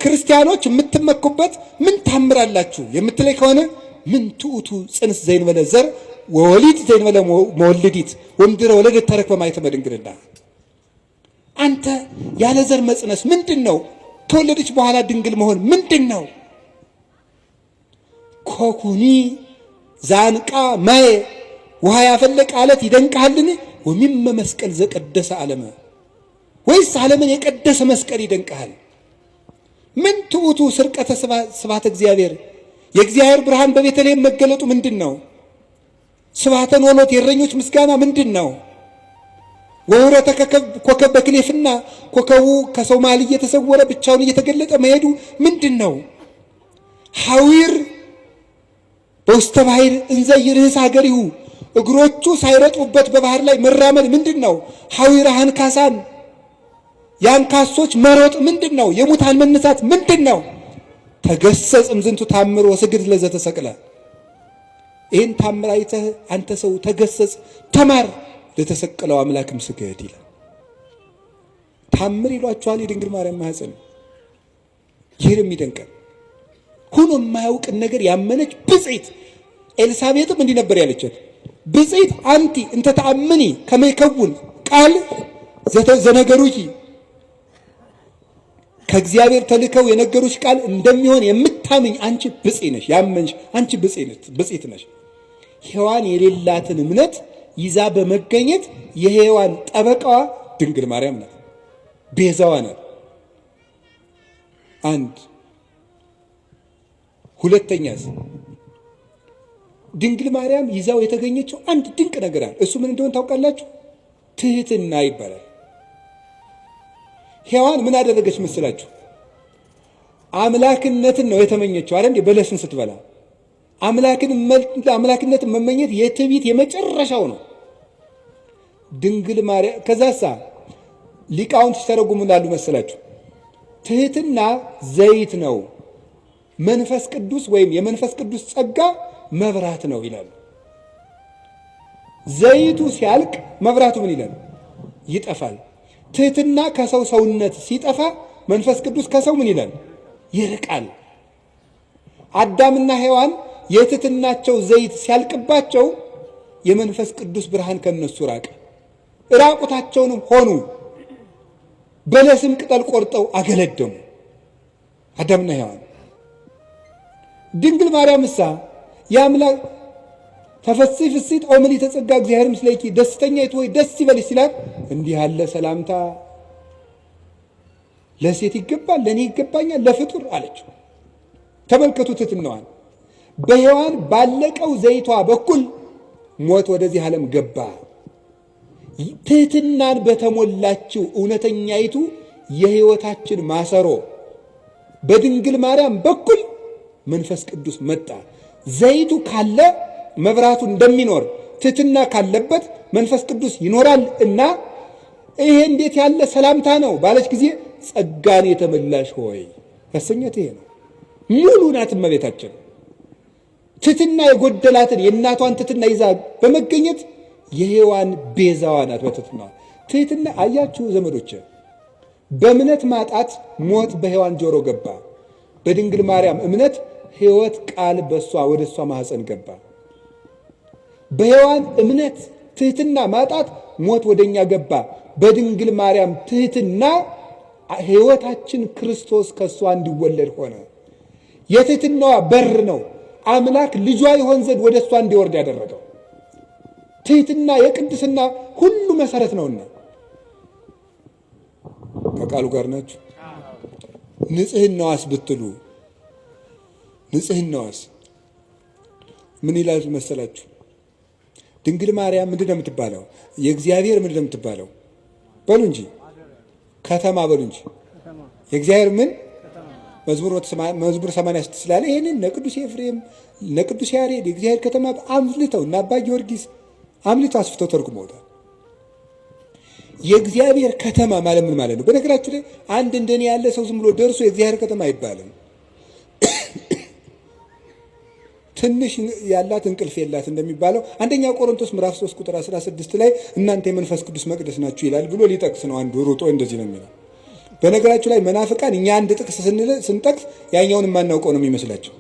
ክርስቲያኖች የምትመኩበት ምን ታምራላችሁ የምትለይ ከሆነ ምን ትኡቱ ጽንስ ዘይንበለ ዘር ወወሊድ ዘይንበለ መወልዲት ወምድረ ወለደት ተረክበ ማኅተመ ድንግልና። አንተ ያለ ዘር መጽነስ ምንድን ነው? ከወለደች በኋላ ድንግል መሆን ምንድን ነው? ኮኩኒ ዛንቃ ማየ ውሃ ያፈለቀ አለት ይደንቅሃልን? ወሚመ መስቀል ዘቀደሰ ዓለመ ወይስ ዓለምን የቀደሰ መስቀል ይደንቅሃል? ምን ትዑቱ ስርቀተ ስብሐተ እግዚአብሔር የእግዚአብሔር ብርሃን በቤተልሔም መገለጡ ምንድን ነው? ስብሐተ ኖሎት የእረኞች ምስጋና ምንድን ነው? ወውረተ ኮከብ በክሌፍና ኮከቡ ከሰው መሃል እየተሰወረ ብቻውን እየተገለጠ መሄዱ ምንድን ነው? ሐዊር በውስተ ባሕር እንዘ ይርህስ ሀገሪሁ እግሮቹ ሳይረጡበት በባህር ላይ መራመድ ምንድን ነው? ሐዊረ አንካሳን የአንካሶች መሮጥ ምንድን ነው? የሙታን መነሳት ምንድን ነው? ተገሰጽ እምዝንቱ ታምር ወስግድ ለዘተሰቅለ። ይህን ታምር አይተህ አንተ ሰው ተገሰጽ፣ ተማር፣ ለተሰቀለው አምላክም ስገድ ይላል። ታምር ይሏችኋል የድንግል ማርያም ማኅፀን። ይህን የሚደንቀን ሁኖ የማያውቅን ነገር ያመነች ብፅዕት ኤልሳቤጥም እንዲህ ነበር ያለቻት፣ ብፅዕት አንቲ እንተ ተአምኒ ከመ ይከውን ቃል ዘነገሩኪ፣ ከእግዚአብሔር ተልከው የነገሩሽ ቃል እንደሚሆን የምታምኝ አንቺ ብፅዕት ነሽ። ያመንሽ አንቺ ብፅዕት ነሽ። ሔዋን የሌላትን እምነት ይዛ በመገኘት የሔዋን ጠበቃዋ ድንግል ማርያም ናት፣ ቤዛዋ ናት። አንድ ሁለተኛስ ድንግል ማርያም ይዛው የተገኘችው አንድ ድንቅ ነገር አለ። እሱ ምን እንደሆነ ታውቃላችሁ? ትህትና ይባላል። ሔዋን ምን አደረገች መስላችሁ? አምላክነትን ነው የተመኘችው አይደል? በለስን ስትበላ አምላክነትን መመኘት የትዕቢት የመጨረሻው ነው። ድንግል ማርያም ከዛሳ ሊቃውንት ሲተረጉሙናሉ መስላችሁ? ትህትና ዘይት ነው፣ መንፈስ ቅዱስ ወይም የመንፈስ ቅዱስ ጸጋ መብራት ነው ይላሉ። ዘይቱ ሲያልቅ መብራቱ ምን ይላል? ይጠፋል። ትህትና ከሰው ሰውነት ሲጠፋ መንፈስ ቅዱስ ከሰው ምን ይላል? ይርቃል። አዳምና ሔዋን የትህትናቸው ዘይት ሲያልቅባቸው የመንፈስ ቅዱስ ብርሃን ከነሱ ራቀ። ራቁታቸውንም ሆኑ። በለስም ቅጠል ቆርጠው አገለደሙ አዳምና ሔዋን። ድንግል ማርያም እሳ የአምላክ ተፈሥሒ ፍሥሕት ኦ ምልዕተ ጸጋ እግዚአብሔር ምስሌኪ ደስተኛይቱ ሆይ ደስ ይበልሽ ሲላት እንዲህ ያለ ሰላምታ ለሴት ይገባል? ለእኔ ይገባኛል? ለፍጡር አለችው። ተመልከቱ ትሕትናዋን። በሔዋን ባለቀው ዘይቷ በኩል ሞት ወደዚህ ዓለም ገባ። ትሕትናን በተሞላችው እውነተኛይቱ የሕይወታችን ማሰሮ በድንግል ማርያም በኩል መንፈስ ቅዱስ መጣ። ዘይቱ ካለ መብራቱ እንደሚኖር ትሕትና ካለበት መንፈስ ቅዱስ ይኖራል እና ይሄ እንዴት ያለ ሰላምታ ነው ባለች ጊዜ ጸጋን የተመላሽ ሆይ ያሰኘት ይሄ ነው። ሙሉ ናት እመቤታችን። ትሕትና የጎደላትን የእናቷን ትሕትና ይዛ በመገኘት የሔዋን ቤዛዋ ናት። በትሕትና ትሕትና አያችሁ ዘመዶች፣ በእምነት ማጣት ሞት በሔዋን ጆሮ ገባ። በድንግል ማርያም እምነት ሕይወት ቃል በሷ ወደ እሷ ማኅፀን ገባ። በሔዋን እምነት ትሕትና ማጣት ሞት ወደኛ ገባ። በድንግል ማርያም ትሕትና ሕይወታችን ክርስቶስ ከሷ እንዲወለድ ሆነ። የትሕትናዋ በር ነው አምላክ ልጇ ይሆን ዘንድ ወደ እሷ እንዲወርድ ያደረገው። ትሕትና የቅድስና ሁሉ መሰረት ነውና ከቃሉ ጋር ናችሁ። ንጽሕናዋስ ብትሉ ንጽሕናዋስ ምን ይላል መሰላችሁ? ድንግል ማርያም ምንድን ነው የምትባለው? የእግዚአብሔር ምንድን ነው የምትባለው? በሉ እንጂ ከተማ በሉ እንጂ የእግዚአብሔር ምን መዝሙር 86 ስላለ ይሄንን ነቅዱስ ኤፍሬም ነቅዱስ ያሬድ የእግዚአብሔር ከተማ አምልተው እና አባ ጊዮርጊስ አምልተው አስፍተው ተርጉመውታል። የእግዚአብሔር ከተማ ማለት ምን ማለት ነው? በነገራችን ላይ አንድ እንደኔ ያለ ሰው ዝም ብሎ ደርሶ የእግዚአብሔር ከተማ አይባልም። ትንሽ ያላት እንቅልፍ የላት እንደሚባለው አንደኛ ቆሮንቶስ ምዕራፍ 3 ቁጥር 16 ላይ እናንተ የመንፈስ ቅዱስ መቅደስ ናችሁ ይላል ብሎ ሊጠቅስ ነው። አንዱ ሩጦ እንደዚህ ነው የሚለው። በነገራችሁ ላይ መናፍቃን እኛ አንድ ጥቅስ ስንጠቅስ ያኛውን የማናውቀው ነው የሚመስላቸው።